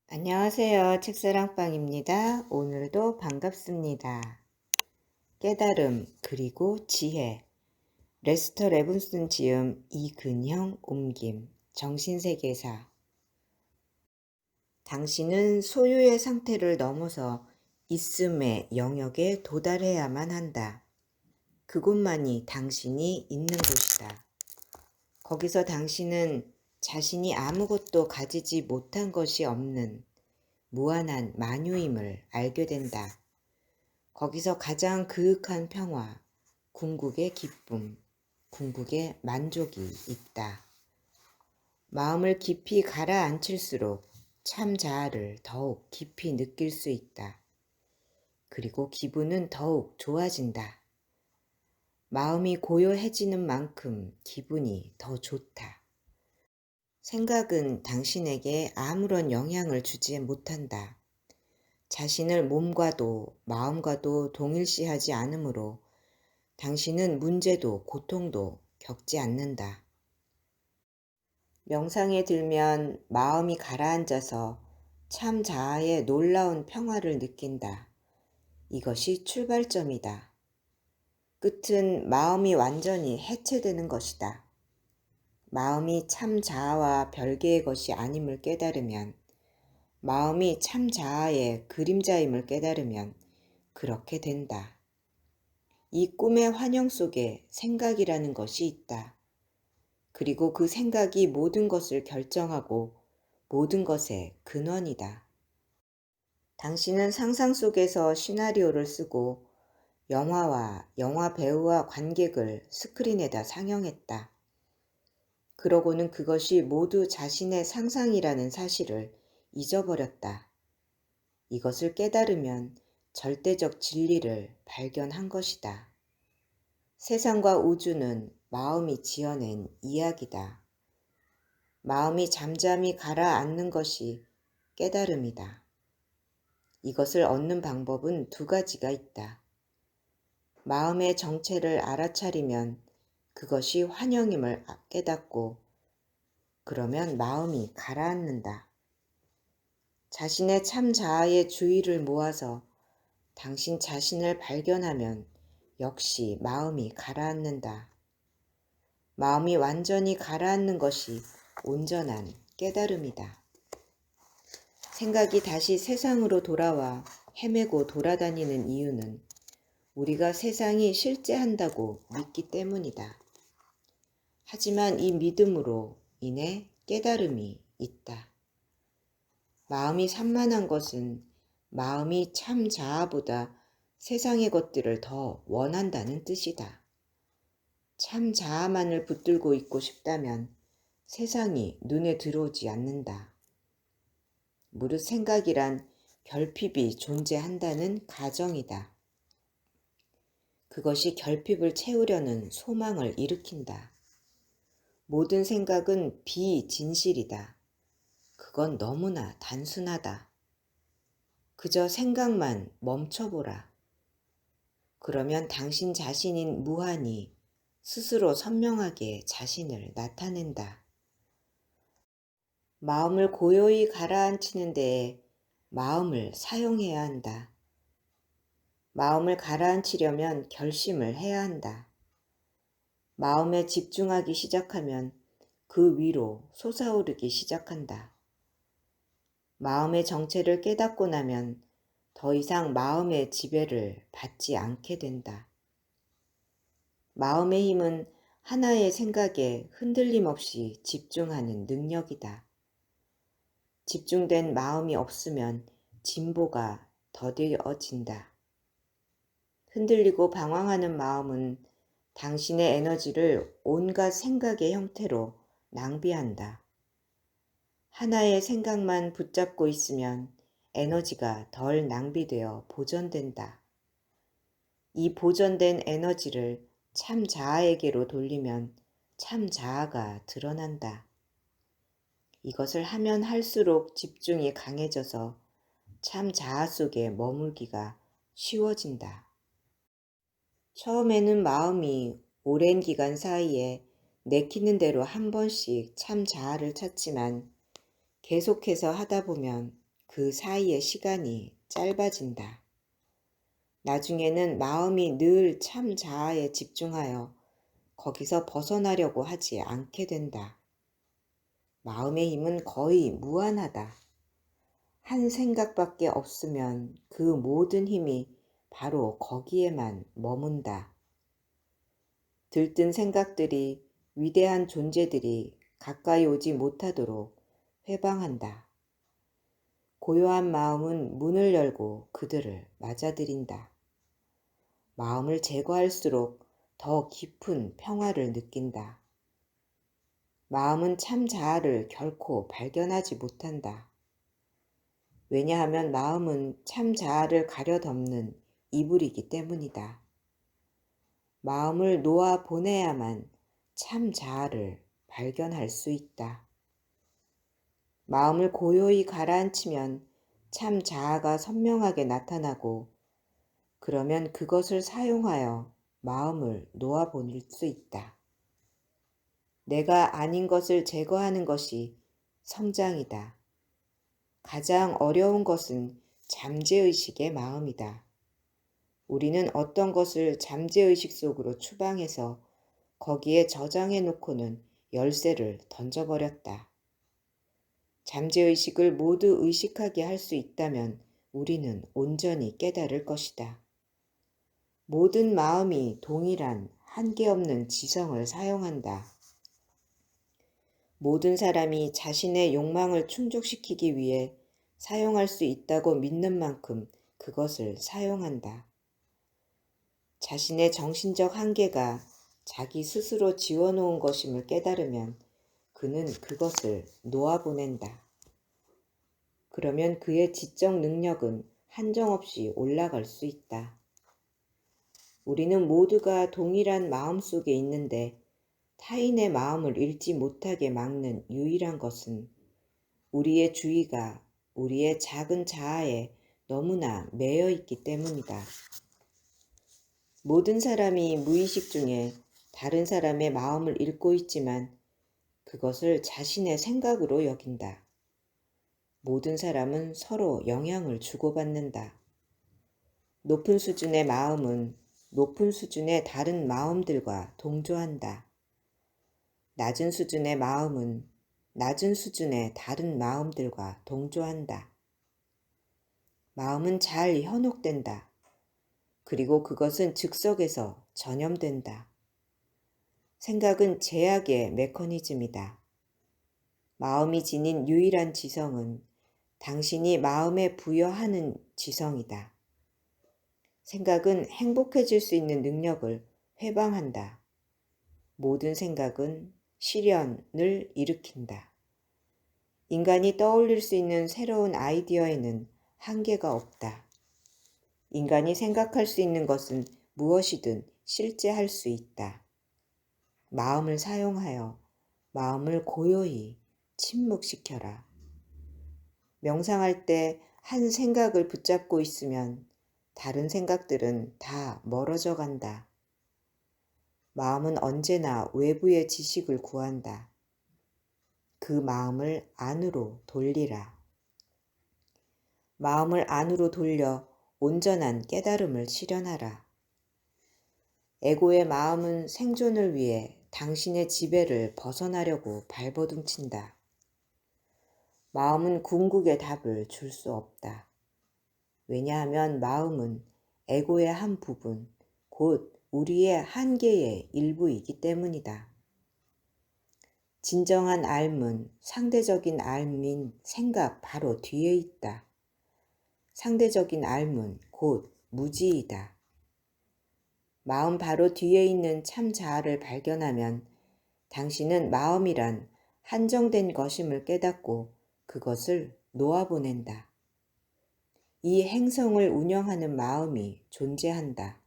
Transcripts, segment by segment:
안녕하세요. 책사랑방입니다. 오늘도 반갑습니다. 깨달음 그리고 지혜. 레스터 레븐슨 지음 이근형 옮김 정신세계사. 당신은 소유의 상태를 넘어서 있음의 영역에 도달해야만 한다. 그곳만이 당신이 있는 곳이다. 거기서 당신은 자신이 아무것도 가지지 못한 것이 없는 무한한 만유임을 알게 된다. 거기서 가장 그윽한 평화, 궁극의 기쁨, 궁극의 만족이 있다. 마음을 깊이 가라앉힐수록 참 자아를 더욱 깊이 느낄 수 있다. 그리고 기분은 더욱 좋아진다. 마음이 고요해지는 만큼 기분이 더 좋다. 생각은 당신에게 아무런 영향을 주지 못한다. 자신을 몸과도 마음과도 동일시하지 않으므로 당신은 문제도 고통도 겪지 않는다. 명상에 들면 마음이 가라앉아서 참 자아의 놀라운 평화를 느낀다. 이것이 출발점이다. 끝은 마음이 완전히 해체되는 것이다. 마음이 참 자아와 별개의 것이 아님을 깨달으면, 마음이 참 자아의 그림자임을 깨달으면 그렇게 된다. 이 꿈의 환영 속에 생각이라는 것이 있다. 그리고 그 생각이 모든 것을 결정하고 모든 것의 근원이다. 당신은 상상 속에서 시나리오를 쓰고 영화와 영화 배우와 관객을 스크린에다 상영했다. 그러고는 그것이 모두 자신의 상상이라는 사실을 잊어버렸다. 이것을 깨달으면 절대적 진리를 발견한 것이다. 세상과 우주는 마음이 지어낸 이야기다. 마음이 잠잠히 가라앉는 것이 깨달음이다. 이것을 얻는 방법은 두 가지가 있다. 마음의 정체를 알아차리면 그것이 환영임을 깨닫고, 그러면 마음이 가라앉는다. 자신의 참 자아의 주의를 모아서 당신 자신을 발견하면 역시 마음이 가라앉는다. 마음이 완전히 가라앉는 것이 온전한 깨달음이다. 생각이 다시 세상으로 돌아와 헤매고 돌아다니는 이유는 우리가 세상이 실제한다고 믿기 때문이다. 하지만 이 믿음으로 인해 깨달음이 있다. 마음이 산만한 것은 마음이 참 자아보다 세상의 것들을 더 원한다는 뜻이다. 참 자아만을 붙들고 있고 싶다면 세상이 눈에 들어오지 않는다. 무릇 생각이란 결핍이 존재한다는 가정이다. 그것이 결핍을 채우려는 소망을 일으킨다. 모든 생각은 비진실이다. 그건 너무나 단순하다. 그저 생각만 멈춰보라. 그러면 당신 자신인 무한이 스스로 선명하게 자신을 나타낸다. 마음을 고요히 가라앉히는 데에 마음을 사용해야 한다. 마음을 가라앉히려면 결심을 해야 한다. 마음에 집중하기 시작하면 그 위로 솟아오르기 시작한다. 마음의 정체를 깨닫고 나면 더 이상 마음의 지배를 받지 않게 된다. 마음의 힘은 하나의 생각에 흔들림 없이 집중하는 능력이다. 집중된 마음이 없으면 진보가 더뎌진다. 흔들리고 방황하는 마음은 당신의 에너지를 온갖 생각의 형태로 낭비한다. 하나의 생각만 붙잡고 있으면 에너지가 덜 낭비되어 보존된다. 이 보존된 에너지를 참 자아에게로 돌리면 참 자아가 드러난다. 이것을 하면 할수록 집중이 강해져서 참 자아 속에 머물기가 쉬워진다. 처음에는 마음이 오랜 기간 사이에 내키는 대로 한 번씩 참 자아를 찾지만 계속해서 하다 보면 그 사이의 시간이 짧아진다. 나중에는 마음이 늘 참 자아에 집중하여 거기서 벗어나려고 하지 않게 된다. 마음의 힘은 거의 무한하다. 한 생각밖에 없으면 그 모든 힘이 바로 거기에만 머문다. 들뜬 생각들이 위대한 존재들이 가까이 오지 못하도록 회방한다. 고요한 마음은 문을 열고 그들을 맞아들인다. 마음을 제거할수록 더 깊은 평화를 느낀다. 마음은 참 자아를 결코 발견하지 못한다. 왜냐하면 마음은 참 자아를 가려덮는 이불이기 때문이다. 마음을 놓아 보내야만 참 자아를 발견할 수 있다. 마음을 고요히 가라앉히면 참 자아가 선명하게 나타나고 그러면 그것을 사용하여 마음을 놓아 보낼 수 있다. 내가 아닌 것을 제거하는 것이 성장이다. 가장 어려운 것은 잠재의식의 마음이다. 우리는 어떤 것을 잠재의식 속으로 추방해서 거기에 저장해 놓고는 열쇠를 던져버렸다. 잠재의식을 모두 의식하게 할 수 있다면 우리는 온전히 깨달을 것이다. 모든 마음이 동일한 한계없는 지성을 사용한다. 모든 사람이 자신의 욕망을 충족시키기 위해 사용할 수 있다고 믿는 만큼 그것을 사용한다. 자신의 정신적 한계가 자기 스스로 지어놓은 것임을 깨달으면 그는 그것을 놓아보낸다. 그러면 그의 지적 능력은 한정없이 올라갈 수 있다. 우리는 모두가 동일한 마음 속에 있는데 타인의 마음을 읽지 못하게 막는 유일한 것은 우리의 주의가 우리의 작은 자아에 너무나 매여 있기 때문이다. 모든 사람이 무의식 중에 다른 사람의 마음을 읽고 있지만 그것을 자신의 생각으로 여긴다. 모든 사람은 서로 영향을 주고받는다. 높은 수준의 마음은 높은 수준의 다른 마음들과 동조한다. 낮은 수준의 마음은 낮은 수준의 다른 마음들과 동조한다. 마음은 잘 현혹된다. 그리고 그것은 즉석에서 전염된다. 생각은 제약의 메커니즘이다. 마음이 지닌 유일한 지성은 당신이 마음에 부여하는 지성이다. 생각은 행복해질 수 있는 능력을 회방한다. 모든 생각은 시련을 일으킨다. 인간이 떠올릴 수 있는 새로운 아이디어에는 한계가 없다. 인간이 생각할 수 있는 것은 무엇이든 실제할 수 있다. 마음을 사용하여 마음을 고요히 침묵시켜라. 명상할 때 한 생각을 붙잡고 있으면 다른 생각들은 다 멀어져 간다. 마음은 언제나 외부의 지식을 구한다. 그 마음을 안으로 돌리라. 마음을 안으로 돌려 온전한 깨달음을 실현하라. 에고의 마음은 생존을 위해 당신의 지배를 벗어나려고 발버둥친다. 마음은 궁극의 답을 줄 수 없다. 왜냐하면 마음은 에고의 한 부분, 곧 우리의 한계의 일부이기 때문이다. 진정한 삶은 상대적인 삶인 생각 바로 뒤에 있다. 상대적인 삶은 곧 무지이다. 마음 바로 뒤에 있는 참 자아를 발견하면 당신은 마음이란 한정된 것임을 깨닫고 그것을 놓아보낸다. 이 행성을 운영하는 마음이 존재한다.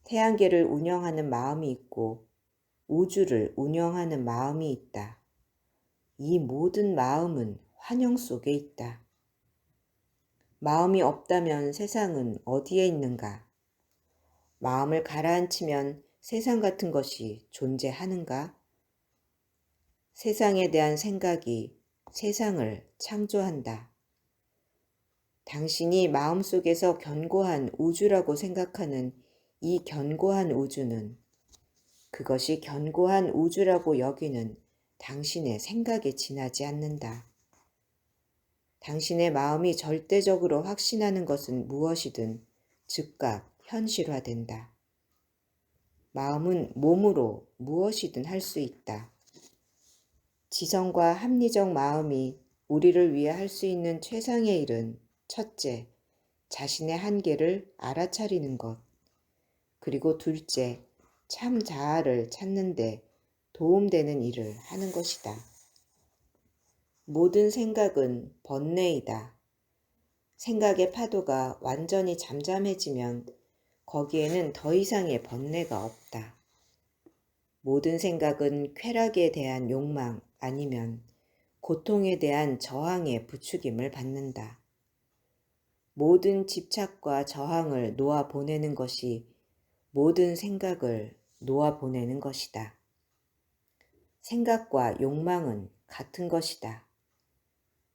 태양계를 운영하는 마음이 있고 우주를 운영하는 마음이 있다. 이 모든 마음은 환영 속에 있다. 마음이 없다면 세상은 어디에 있는가? 마음을 가라앉히면 세상 같은 것이 존재하는가? 세상에 대한 생각이 세상을 창조한다. 당신이 마음속에서 견고한 우주라고 생각하는 이 견고한 우주는 그것이 견고한 우주라고 여기는 당신의 생각에 지나지 않는다. 당신의 마음이 절대적으로 확신하는 것은 무엇이든 즉각 현실화된다. 마음은 몸으로 무엇이든 할 수 있다. 지성과 합리적 마음이 우리를 위해 할 수 있는 최상의 일은 첫째, 자신의 한계를 알아차리는 것. 그리고 둘째, 참 자아를 찾는데 도움되는 일을 하는 것이다. 모든 생각은 번뇌이다. 생각의 파도가 완전히 잠잠해지면 거기에는 더 이상의 번뇌가 없다. 모든 생각은 쾌락에 대한 욕망 아니면 고통에 대한 저항의 부추김을 받는다. 모든 집착과 저항을 놓아보내는 것이 모든 생각을 놓아보내는 것이다. 생각과 욕망은 같은 것이다.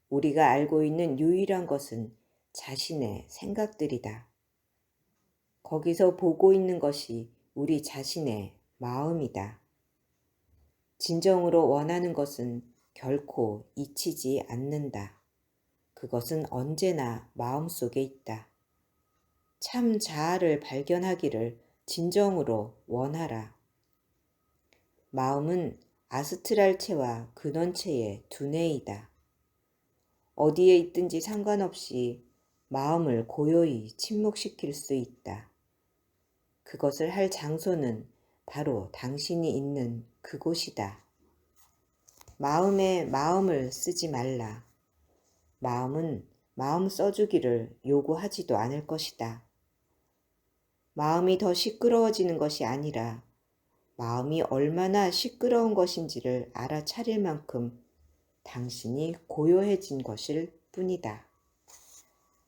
우리가 알고 있는 유일한 것은 자신의 생각들이다. 거기서 보고 있는 것이 우리 자신의 마음이다. 진정으로 원하는 것은 결코 잊히지 않는다. 그것은 언제나 마음속에 있다. 참 자아를 발견하기를 진정으로 원하라. 마음은 아스트랄체와 근원체의 두뇌이다. 어디에 있든지 상관없이 마음을 고요히 침묵시킬 수 있다. 그것을 할 장소는 바로 당신이 있는 그곳이다. 마음에 마음을 쓰지 말라. 마음은 마음 써주기를 요구하지도 않을 것이다. 마음이 더 시끄러워지는 것이 아니라 마음이 얼마나 시끄러운 것인지를 알아차릴 만큼 당신이 고요해진 것일 뿐이다.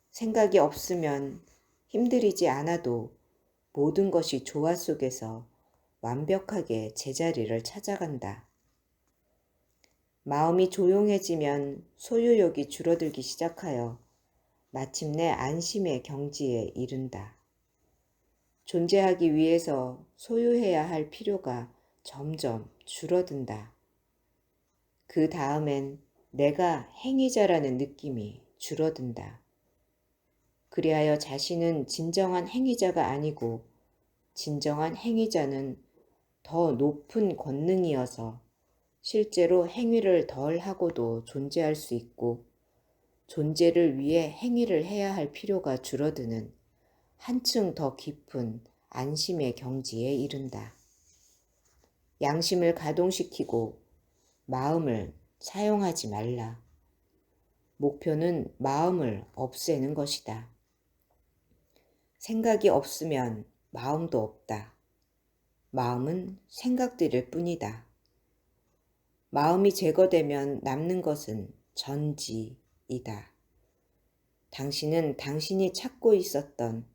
생각이 없으면 힘들이지 않아도 모든 것이 조화 속에서 완벽하게 제자리를 찾아간다. 마음이 조용해지면 소유욕이 줄어들기 시작하여 마침내 안심의 경지에 이른다. 존재하기 위해서 소유해야 할 필요가 점점 줄어든다. 그 다음엔 내가 행위자라는 느낌이 줄어든다. 그리하여 자신은 진정한 행위자가 아니고 진정한 행위자는 더 높은 권능이어서 실제로 행위를 덜 하고도 존재할 수 있고 존재를 위해 행위를 해야 할 필요가 줄어드는 한층 더 깊은 안심의 경지에 이른다. 양심을 가동시키고 마음을 사용하지 말라. 목표는 마음을 없애는 것이다. 생각이 없으면 마음도 없다. 마음은 생각들일 뿐이다. 마음이 제거되면 남는 것은 전지이다. 당신은 당신이 찾고 있었던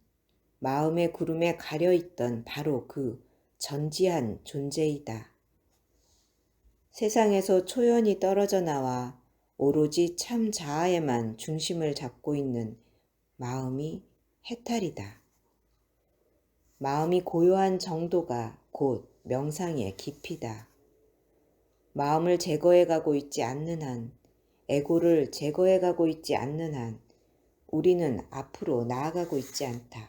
마음의 구름에 가려있던 바로 그 전지한 존재이다. 세상에서 초연히 떨어져 나와 오로지 참 자아에만 중심을 잡고 있는 마음이 해탈이다. 마음이 고요한 정도가 곧 명상의 깊이다. 마음을 제거해가고 있지 않는 한, 에고를 제거해가고 있지 않는 한, 우리는 앞으로 나아가고 있지 않다.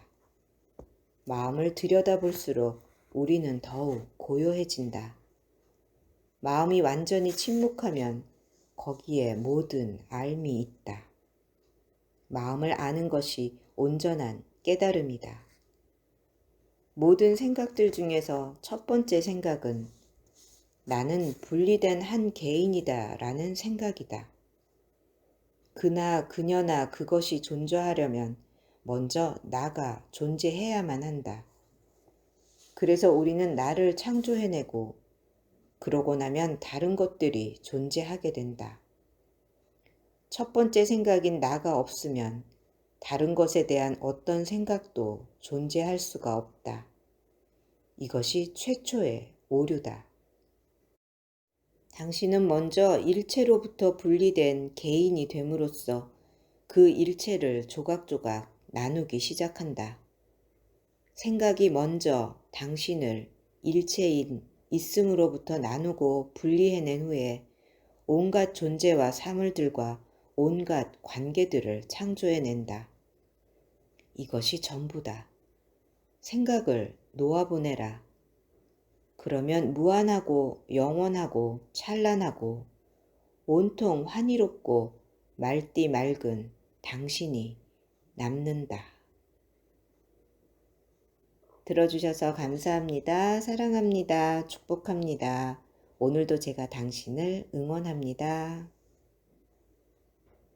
마음을 들여다볼수록 우리는 더욱 고요해진다. 마음이 완전히 침묵하면 거기에 모든 앓미 있다. 마음을 아는 것이 온전한 깨달음이다. 모든 생각들 중에서 첫 번째 생각은 나는 분리된 한 개인이다 라는 생각이다. 그나 그녀나 그것이 존재하려면 먼저 나가 존재해야만 한다. 그래서 우리는 나를 창조해내고 그러고 나면 다른 것들이 존재하게 된다. 첫 번째 생각인 나가 없으면 다른 것에 대한 어떤 생각도 존재할 수가 없다. 이것이 최초의 오류다. 당신은 먼저 일체로부터 분리된 개인이 됨으로써 그 일체를 조각조각 나누기 시작한다. 생각이 먼저 당신을 일체인 있음으로부터 나누고 분리해낸 후에 온갖 존재와 사물들과 온갖 관계들을 창조해낸다. 이것이 전부다. 생각을 놓아보내라. 그러면 무한하고 영원하고 찬란하고 온통 환희롭고 맑디 맑은 당신이 남는다. 들어주셔서 감사합니다. 사랑합니다. 축복합니다. 오늘도 제가 당신을 응원합니다.